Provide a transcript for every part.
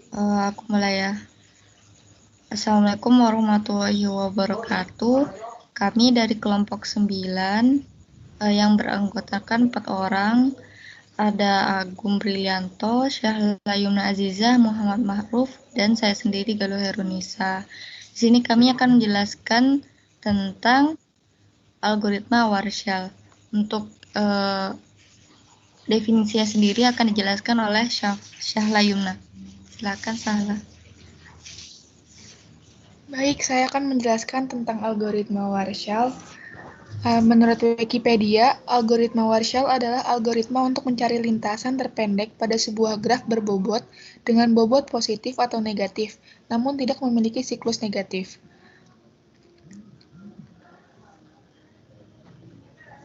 Aku mulai ya. Assalamualaikum warahmatullahi wabarakatuh. Kami dari kelompok 9 yang beranggotakan 4 orang. Ada Agung Brilianto, Syahla Yumna Azizah, Muhammad Ma'ruf, dan saya sendiri Galuh Herunisa. Di sini kami akan menjelaskan tentang algoritma Warshall. Untuk definisinya sendiri akan dijelaskan oleh Syahla Yumna. Silakan Syahla. Baik, saya akan menjelaskan tentang algoritma Warshall. Menurut Wikipedia, algoritma Warshall adalah algoritma untuk mencari lintasan terpendek pada sebuah graf berbobot dengan bobot positif atau negatif, namun tidak memiliki siklus negatif.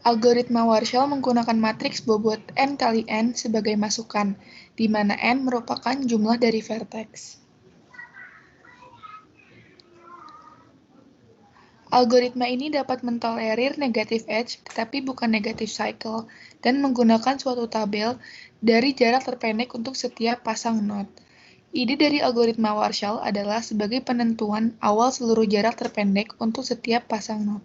Algoritma Warshall menggunakan matriks bobot n kali n sebagai masukan, di mana n merupakan jumlah dari vertex. Algoritma ini dapat mentolerir negative edge, tetapi bukan negative cycle, dan menggunakan suatu tabel dari jarak terpendek untuk setiap pasang node. Ide dari algoritma Warshall adalah sebagai penentuan awal seluruh jarak terpendek untuk setiap pasang node.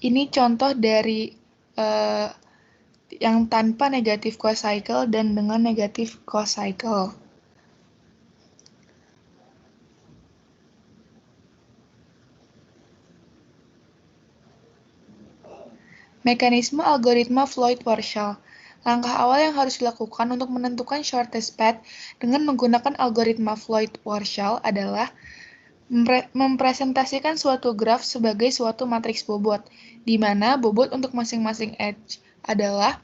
Ini contoh dari yang tanpa negative cocycle dan dengan negative cocycle. Mekanisme algoritma Floyd-Warshall. Langkah awal yang harus dilakukan untuk menentukan shortest path dengan menggunakan algoritma Floyd-Warshall adalah mempresentasikan suatu graf sebagai suatu matriks bobot, di mana bobot untuk masing-masing edge adalah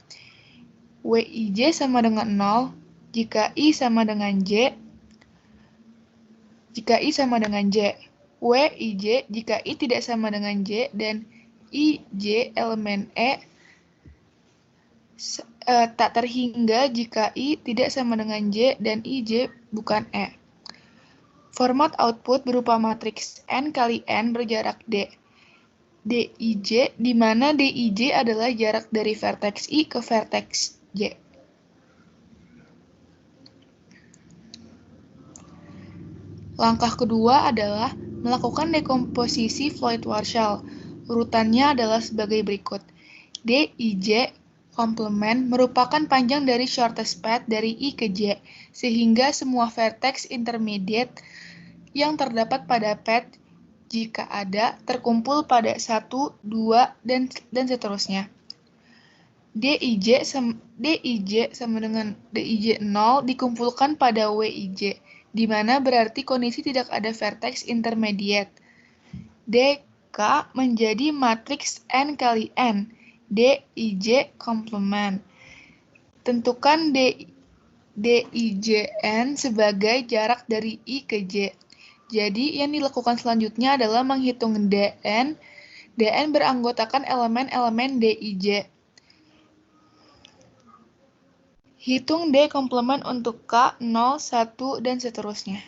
Wij sama dengan 0 jika I sama dengan J, jika I sama dengan J, Wij jika I tidak sama dengan J, dan Ij elemen E tak terhingga jika I tidak sama dengan J dan Ij bukan E. Format output berupa matriks N kali N berjarak D. Dij, di mana Dij adalah jarak dari vertex I ke vertex J. Langkah kedua adalah melakukan dekomposisi Floyd-Warshall. Urutannya adalah sebagai berikut. Dij komplement merupakan panjang dari shortest path dari I ke J, sehingga semua vertex intermediate yang terdapat pada path, jika ada, terkumpul pada 1, 2, dan seterusnya. Dij sama dengan Dij 0 dikumpulkan pada Wij, di mana berarti kondisi tidak ada vertex intermediate. Dk menjadi matriks N kali N, Dij komplement. Tentukan Dijn sebagai jarak dari I ke J. Jadi, yang dilakukan selanjutnya adalah menghitung Dn. Dn beranggotakan elemen-elemen Dij. Hitung D komplement untuk K, 0, 1, dan seterusnya.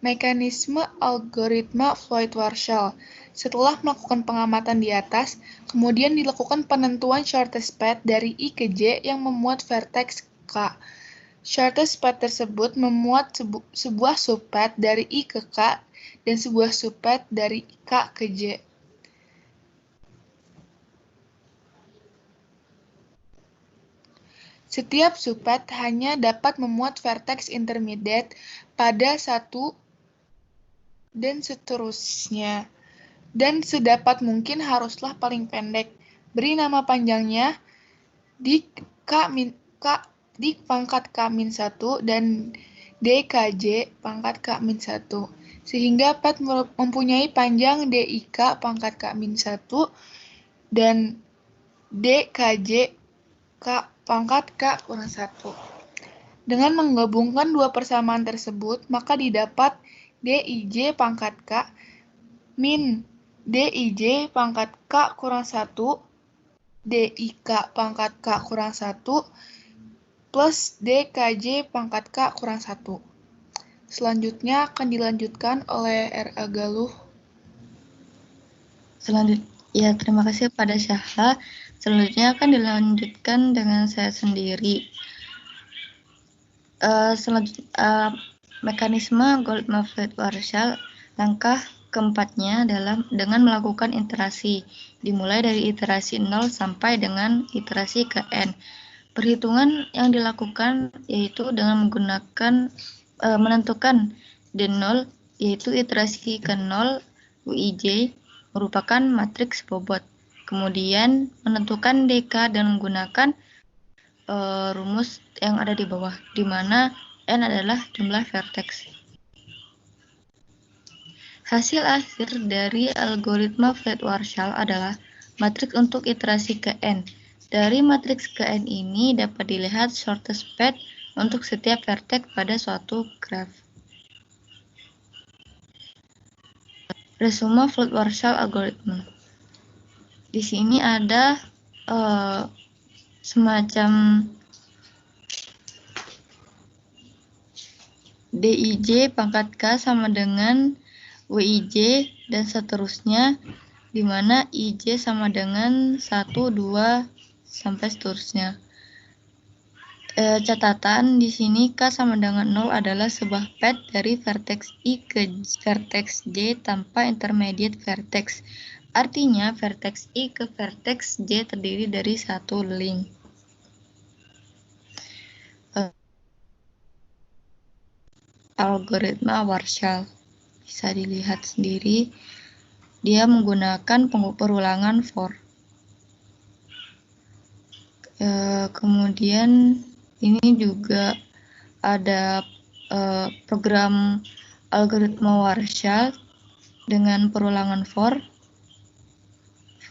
Mekanisme algoritma Floyd-Warshall. Setelah melakukan pengamatan di atas, kemudian dilakukan penentuan shortest path dari I ke J yang memuat vertex K. Shortest path tersebut memuat sebuah subpath dari I ke K dan sebuah subpath dari K ke J. Setiap subpath hanya dapat memuat vertex intermediate pada 1 dan seterusnya. Dan sedapat mungkin haruslah paling pendek. Beri nama panjangnya di pangkat K-1 dan DKJ pangkat K-1. Sehingga path mempunyai panjang DIK pangkat K-1 dan DKJ pangkat K-1. Dengan menggabungkan dua persamaan tersebut, maka didapat Dij pangkat K min Dij pangkat K kurang 1, Dik pangkat K kurang 1, plus Dkj pangkat K kurang 1. Selanjutnya akan dilanjutkan oleh R.A. Galuh. Ya, terima kasih pada Syahla. Selanjutnya akan dilanjutkan dengan saya sendiri. Mekanisme Goldman-Fleet-Warshall, langkah keempatnya adalah dengan melakukan iterasi, dimulai dari iterasi 0 sampai dengan iterasi ke N. Perhitungan yang dilakukan yaitu dengan menggunakan menentukan D0, yaitu iterasi ke 0 Wij merupakan matriks bobot. Kemudian menentukan DK dan menggunakan rumus yang ada di bawah, di mana N adalah jumlah vertex. Hasil akhir dari algoritma Fleet-Warshall adalah matriks untuk iterasi ke N. Dari matriks ke N ini dapat dilihat shortest path untuk setiap vertex pada suatu graf. Resume Fleet-Warshall algoritma. Di sini ada semacam Dij pangkat K sama dengan Wij dan seterusnya, di mana Ij sama dengan 1, 2, sampai seterusnya. Catatan di sini K sama dengan 0 adalah sebuah path dari vertex I ke vertex J tanpa intermediate vertex. Artinya vertex I ke vertex J terdiri dari satu link. Algoritma Warshall bisa dilihat sendiri, dia menggunakan perulangan for. Kemudian ini juga ada program algoritma Warshall dengan perulangan for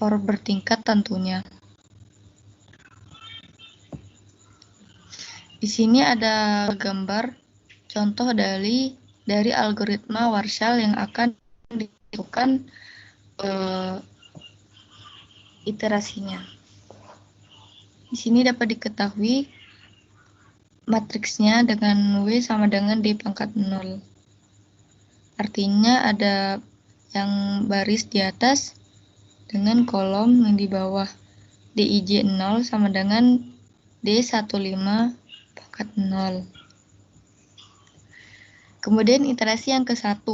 bertingkat tentunya. Di sini ada gambar contoh dari algoritma Warshall yang akan dilakukan iterasinya. Di sini dapat diketahui matriksnya dengan W sama dengan D pangkat 0. Artinya ada yang baris di atas dengan kolom yang di bawah. Dij 0 sama dengan D15 pangkat 0. Kemudian iterasi yang ke-1.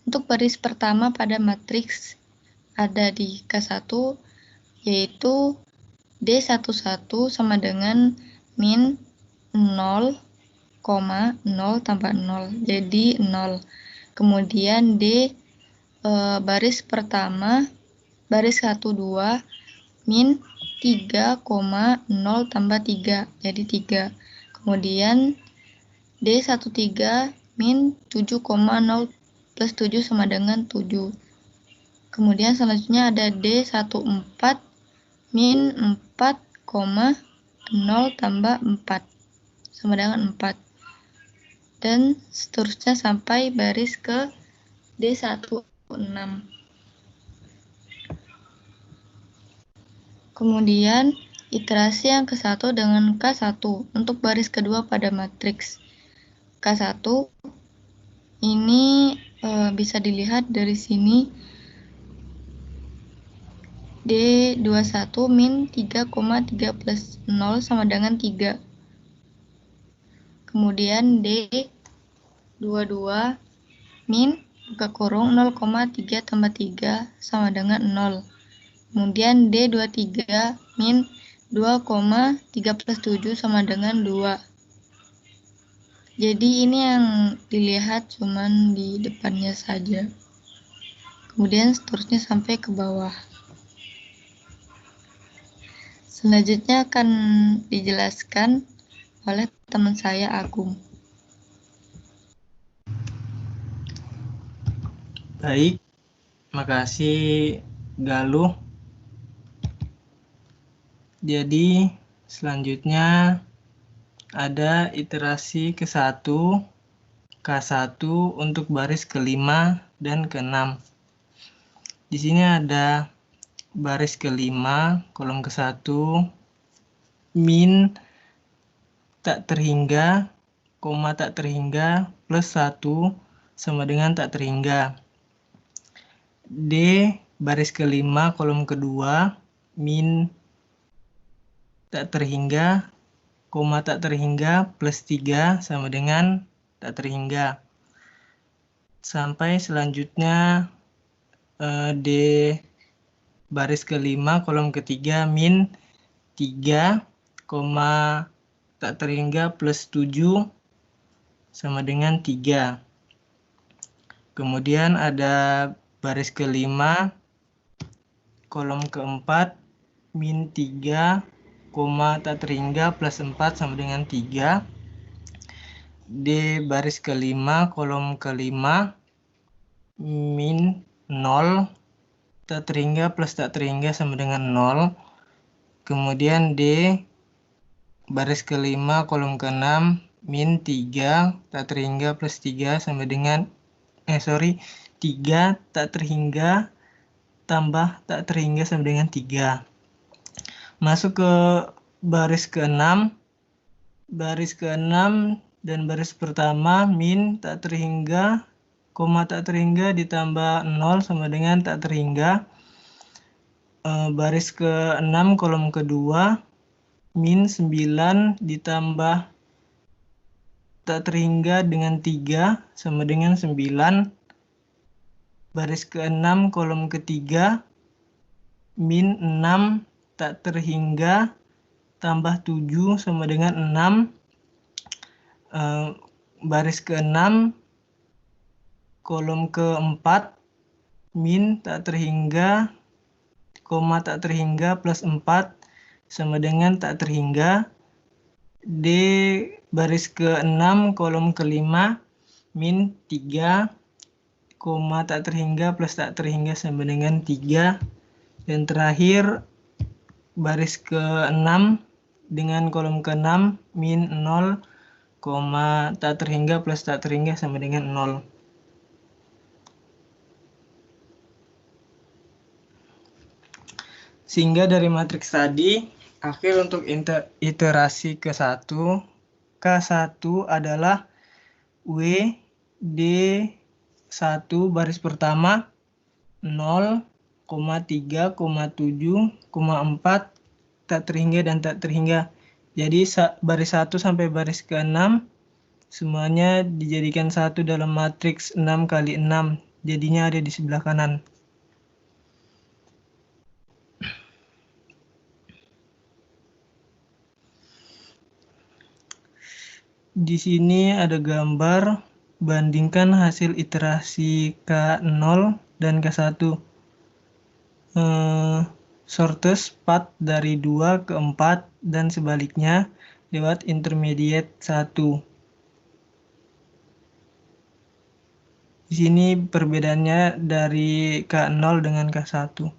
Untuk baris pertama pada matriks ada di K1, yaitu D11 sama dengan min 0, 0 tambah 0, jadi 0. Kemudian D baris pertama, baris 1, 2, min 3,0 tambah 3, jadi 3. Kemudian D13 min 7,0 plus 7 sama dengan 7. Kemudian selanjutnya ada D14 min 4,0 tambah 4 sama dengan 4. Dan seterusnya sampai baris ke D16. Kemudian iterasi yang ke-1 dengan K1 untuk baris kedua pada matriks. K1 ini bisa dilihat dari sini, D21 min 3,3 plus 0 sama dengan 3. Kemudian D22 min buka kurung 0,3 tambah 3 sama dengan 0. Kemudian D23 min 2,3 plus 7 sama dengan 2. Jadi ini yang dilihat cuman di depannya saja. Kemudian seterusnya sampai ke bawah. Selanjutnya akan dijelaskan oleh teman saya Agung. Baik, makasih Galuh. Jadi selanjutnya ada iterasi ke-1, K1 untuk baris ke-5 dan ke-6. Di sini ada baris ke-5, kolom ke-1, min tak terhingga, koma tak terhingga, plus 1 sama dengan tak terhingga. D baris kelima kolom kedua min tak terhingga, koma tak terhingga plus 3 sama dengan tak terhingga. Sampai selanjutnya D baris kelima kolom ketiga min 3, koma tak terhingga plus 7 sama dengan 3. Kemudian ada baris kelima kolom keempat min 3, koma tak terhingga plus 4 sama dengan 3. D baris kelima kolom kelima min 0, tak terhingga plus tak terhingga sama dengan 0. Kemudian D baris kelima kolom keenam min 3, tak terhingga plus 3 sama dengan 3 tak terhingga tambah tak terhingga sama dengan 3. Masuk ke baris ke-6. Baris ke-6 dan baris pertama min tak terhingga, koma tak terhingga ditambah 0 sama dengan tak terhingga. Baris ke-6 kolom kedua min 9 ditambah tak terhingga dengan 3 sama dengan 9. Baris ke-6 kolom ketiga min 6 tak terhingga tambah 7 sama dengan 6. Baris ke-6 kolom keempat min tak terhingga, koma tak terhingga plus 4 sama dengan tak terhingga. D baris ke-6 kolom kelima min 3, koma tak terhingga plus tak terhingga sama dengan 3. Dan terakhir baris ke-6 dengan kolom ke-6 min 0, koma tak terhingga plus tak terhingga sama dengan 0. Sehingga dari matriks tadi, akhir untuk iterasi ke-1, K1 adalah W, D1 baris pertama 0, 3, 7, 4 tak terhingga dan tak terhingga. Jadi baris 1 sampai baris ke-6 semuanya dijadikan satu dalam matriks 6 kali 6. Jadinya ada di sebelah kanan. Di sini ada gambar bandingkan hasil iterasi K0 dan K1. Shortest path dari 2 ke 4 dan sebaliknya lewat intermediate 1. Di sini perbedaannya dari K0 dengan K1.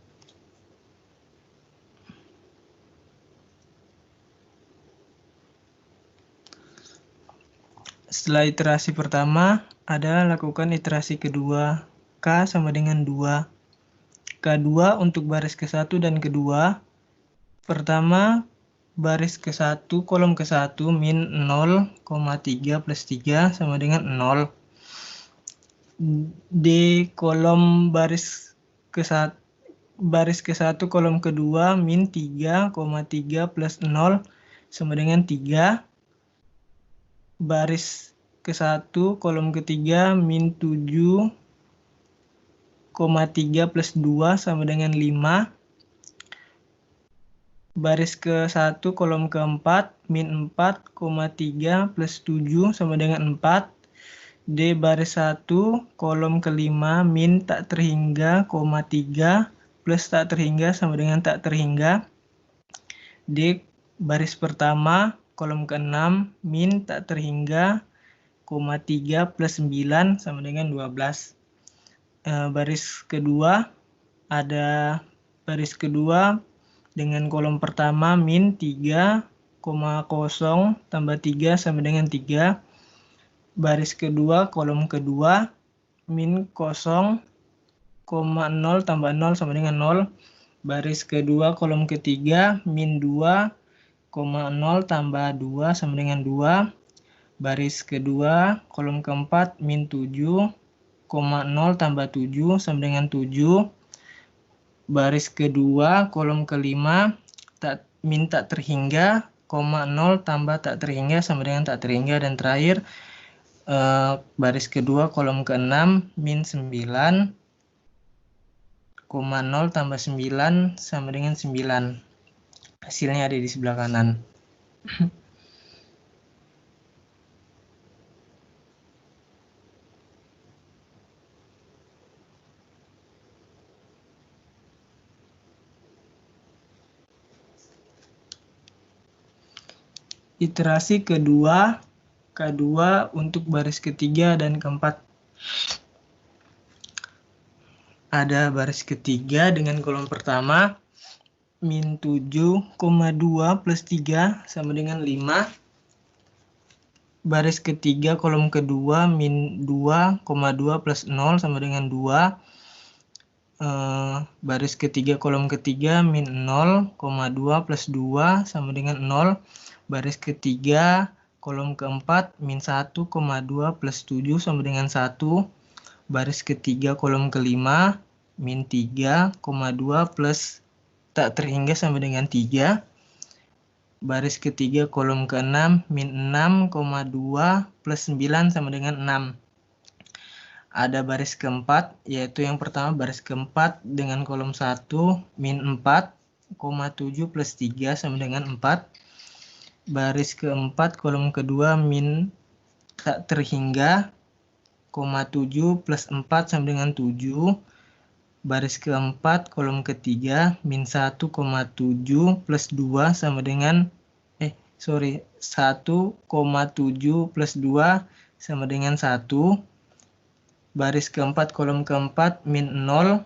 Setelah iterasi pertama, ada lakukan iterasi kedua. K sama dengan 2. K2 untuk baris ke-1 dan kedua. Pertama, baris ke-1, kolom ke-1 min 0,3 plus 3 sama dengan 0. D kolom baris ke-1 kolom kedua min 3,3 plus 0 sama dengan 3. Baris ke-1 kolom ketiga min 7,3 plus 2 sama dengan 5. Baris ke-1 kolom keempat min 4,3 plus 7 sama dengan 4. D baris 1 kolom kelima min tak terhingga, 3 plus tak terhingga sama dengan tak terhingga. D baris pertama kolom ke-6 min tak terhingga, 3 plus 9 sama dengan 12. Baris kedua ada baris kedua dengan kolom pertama min 3,0 tambah 3 sama dengan 3. Baris kedua kolom kedua min 0,0 tambah 0 sama dengan 0. Baris kedua kolom ketiga min 2,0 tambah 2 sama dengan 2. Baris kedua kolom keempat min 7,0 tambah 7 sama dengan 7. baris kedua kolom kelima min tak terhingga, koma 0 tambah tak terhingga sama dengan tak terhingga, dan terakhir baris kedua kolom ke-6 min 9, koma 0 tambah 9 sama dengan 9. Hasilnya ada di sebelah kanan. Iterasi kedua, K2 untuk baris ketiga dan keempat. Ada baris ketiga dengan kolom pertama, min 7,2 plus 3 sama dengan 5. Baris ketiga kolom kedua, min 2,2 plus 0 sama dengan 2. Baris ketiga kolom ketiga, min 0,2 plus 2 sama dengan 0. Baris ketiga kolom keempat, min 1,2 plus 7 sama dengan 1. Baris ketiga kolom kelima, min 3,2 plus tak terhingga sama dengan 3. Baris ketiga kolom ke-6, min 6,2 plus 9 sama dengan 6. Ada baris keempat, yaitu yang pertama baris keempat dengan kolom 1, min 4,7 plus 3 sama dengan 4. Baris keempat kolom kedua, min tak terhingga, 7 plus 4 sama dengan 7. Baris keempat kolom ketiga, min 1,7 plus 2 sama dengan 1,7 plus 2 sama dengan 1. Baris keempat kolom keempat, min 0,7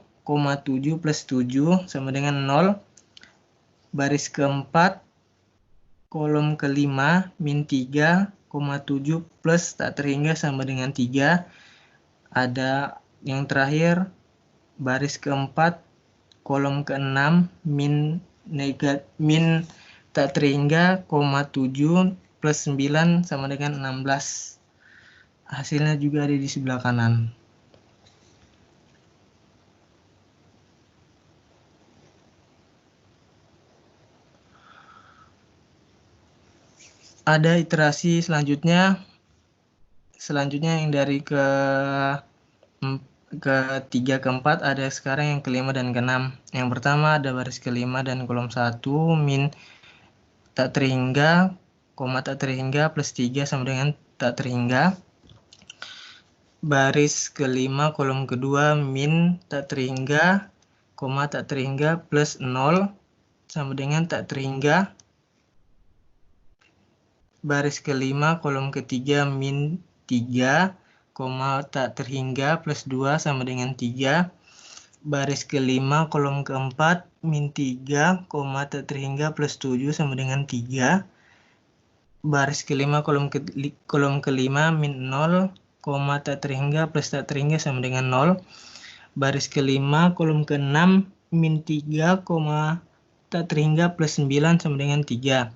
plus 7 sama dengan 0. Baris keempat kolom kelima, min 3,7 plus tak terhingga sama dengan 3. Ada yang terakhir, baris keempat kolom ke-6, min tak terhingga, 7 plus 9 sama dengan 16. Hasilnya juga ada di sebelah kanan. Ada iterasi selanjutnya yang dari ketiga ke 4, ada sekarang yang kelima dan ke-6. Yang pertama ada baris kelima dan kolom 1, min tak terhingga, tak terhingga plus 3 sama dengan tak terhingga. Baris kelima kolom kedua, min tak terhingga, tak terhingga plus 0 sama dengan tak terhingga. Baris kelima kolom ketiga, min 3, tak terhingga plus 2 sama dengan 3. Baris kelima kolom keempat, min 3, tak terhingga plus 7 sama dengan 3. Baris kelima kolom kelima, min 0, tak terhingga plus tak terhingga sama dengan 0. Baris kelima kolom ke-6, min 3, tak terhingga plus 9 sama dengan 3.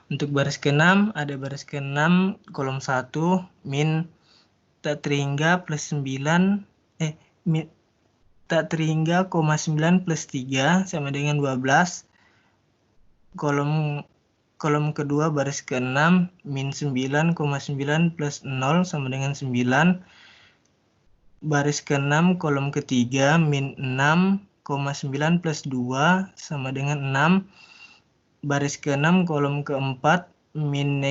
Untuk baris ke-6, ada baris ke-6 kolom 1, min tak terhingga plus 9, tak terhingga, 9 plus 3 sama dengan 12. Kolom kedua baris ke-6, min 9,9 plus 0 sama dengan 9. Baris ke-6 kolom ketiga, min 6,9 plus 2 sama dengan 6. Baris ke-6 kolom keempat, min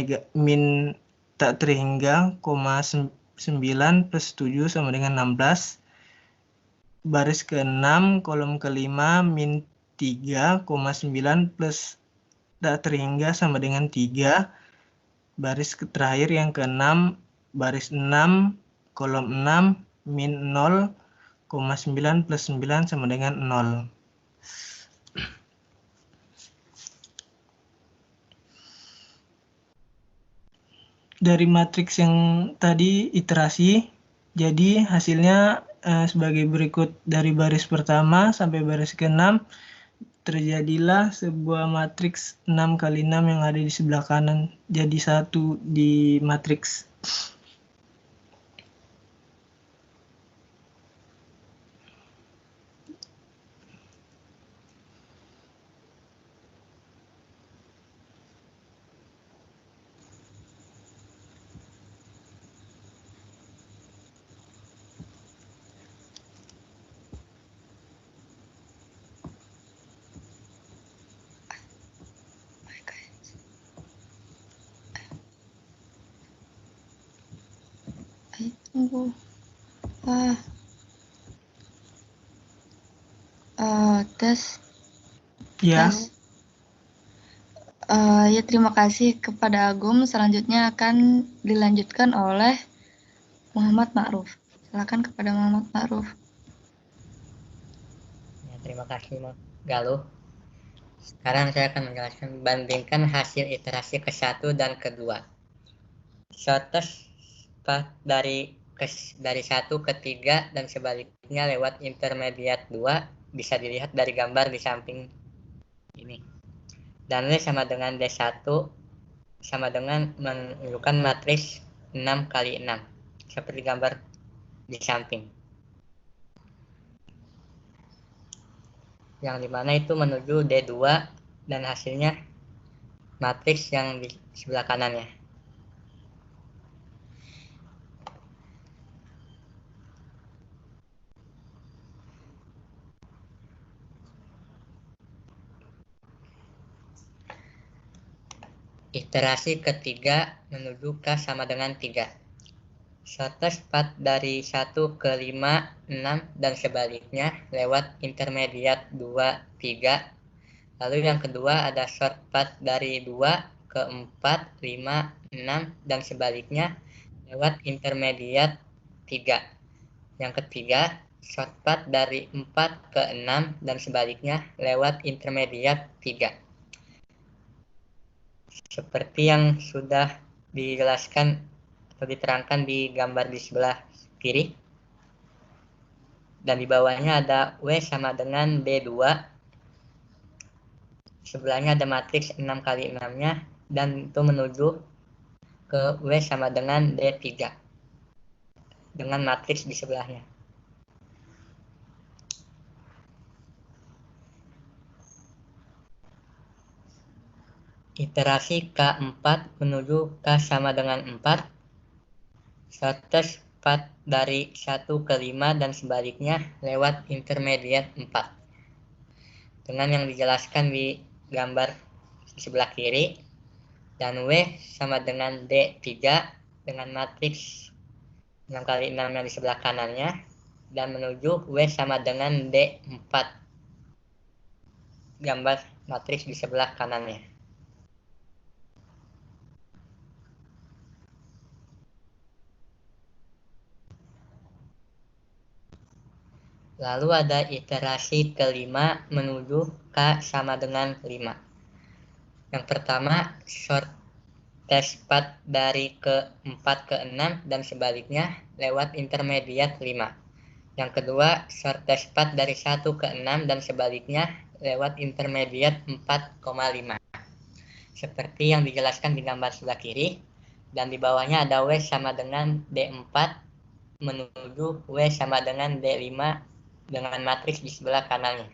tak terhingga, 9 plus 7 sama dengan 16. Baris ke-6 kolom kelima, min 3,9 plus tak terhingga sama dengan 3. Baris terakhir yang ke-6, baris 6 kolom 6, min 0,9 plus 9 sama dengan 0. Dari matriks yang tadi iterasi, jadi hasilnya sebagai berikut. Dari baris pertama sampai baris ke-6 terjadilah sebuah matriks 6 kali 6 yang ada di sebelah kanan jadi satu di matriks. Tunggu. Tes. Ya, Tes. Ya, terima kasih kepada Agum. Selanjutnya akan dilanjutkan oleh Muhammad Ma'ruf. Silakan kepada Muhammad Ma'ruf. Ya, terima kasih Galuh. Sekarang saya akan menjelaskan bandingkan hasil iterasi ke-1 dan ke-2. Shortest path dari 1 ke 3 dan sebaliknya lewat intermediate 2 bisa dilihat dari gambar di samping ini. Dan W sama dengan D1 sama dengan menunjukkan matriks 6 kali 6 seperti gambar di samping. Yang dimana itu menuju D2 dan hasilnya matriks yang di sebelah kanannya. Iterasi ketiga menuju K sama dengan 3. Shortest path dari 1 ke 5, 6 dan sebaliknya lewat intermediate 2, 3. Lalu yang kedua ada short path dari 2 ke 4, 5, 6 dan sebaliknya lewat intermediate 3. Yang ketiga short path dari 4 ke 6 dan sebaliknya lewat intermediate 3. Seperti yang sudah dijelaskan atau diterangkan di gambar di sebelah kiri. Dan di bawahnya ada W sama dengan D2. Sebelahnya ada matriks 6 kali 6-nya dan itu menuju ke W sama dengan D3 dengan matriks di sebelahnya. Iterasi K4 menuju K sama dengan 4. Shortest path dari 1 ke 5 dan sebaliknya lewat intermediate 4. Dengan yang dijelaskan di gambar di sebelah kiri. Dan W sama dengan D3 dengan matriks 6 kali 6 yang di sebelah kanannya. Dan menuju W sama dengan D4. Gambar matriks di sebelah kanannya. Lalu ada iterasi kelima menuju K sama dengan 5. Yang pertama, shortest path dari ke-4 ke 6 dan sebaliknya lewat intermediate 5. Yang kedua, shortest path dari 1 ke 6 dan sebaliknya lewat intermediate 4,5. Seperti yang dijelaskan di gambar sebelah kiri. Dan di bawahnya ada W sama dengan D4 menuju W sama dengan D5 dengan matriks di sebelah kanannya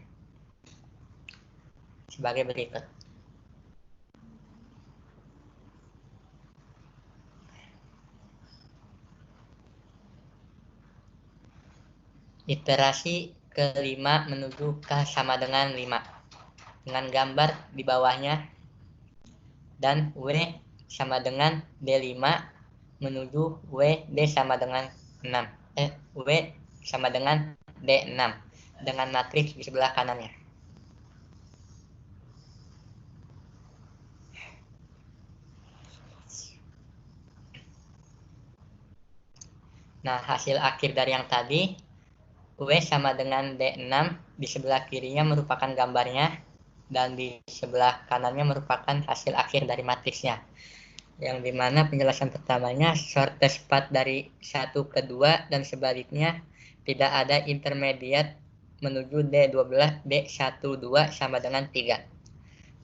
sebagai berikut. Iterasi kelima menuju K sama dengan 5 dengan gambar di bawahnya dan W sama dengan D5 menuju W D sama dengan 6. W sama dengan D6 dengan matriks di sebelah kanannya. Nah, hasil akhir dari yang tadi, W sama dengan D6 di sebelah kirinya merupakan gambarnya, dan di sebelah kanannya merupakan hasil akhir dari matriksnya. Yang dimana penjelasan pertamanya, shortest path dari 1 ke 2 dan sebaliknya tidak ada intermediate menuju D12, D12 sama dengan 3.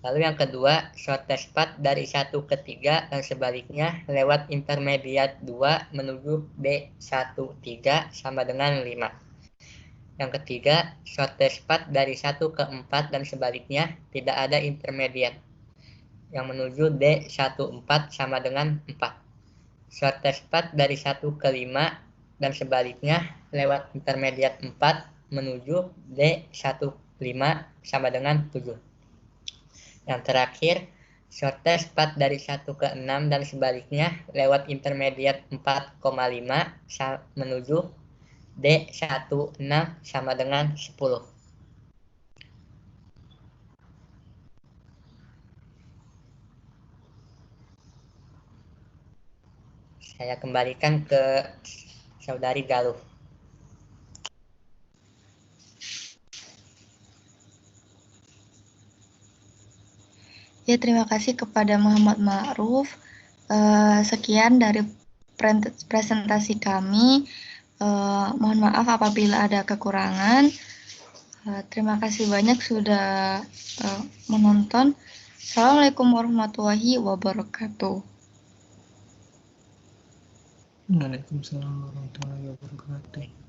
Lalu yang kedua, shortest path dari 1 ke 3 dan sebaliknya lewat intermediate 2 menuju D13 sama dengan 5. Yang ketiga, shortest path dari 1 ke 4 dan sebaliknya tidak ada intermediate yang menuju D14 sama dengan 4. Shortest path dari 1 ke 5 dan sebaliknya lewat intermediate 4 menuju D15 sama dengan 7. Yang terakhir, shortest path dari 1 ke 6 dan sebaliknya lewat intermediate 4,5 menuju D16 sama dengan 10. Saya kembalikan ke Saudari Galuh. Ya, terima kasih kepada Muhammad Ma'ruf. Sekian dari presentasi kami. Mohon maaf apabila ada kekurangan. Terima kasih banyak sudah menonton. Assalamualaikum warahmatullahi wabarakatuh. Waalaikumsalam warahmatullahi wabarakatuh.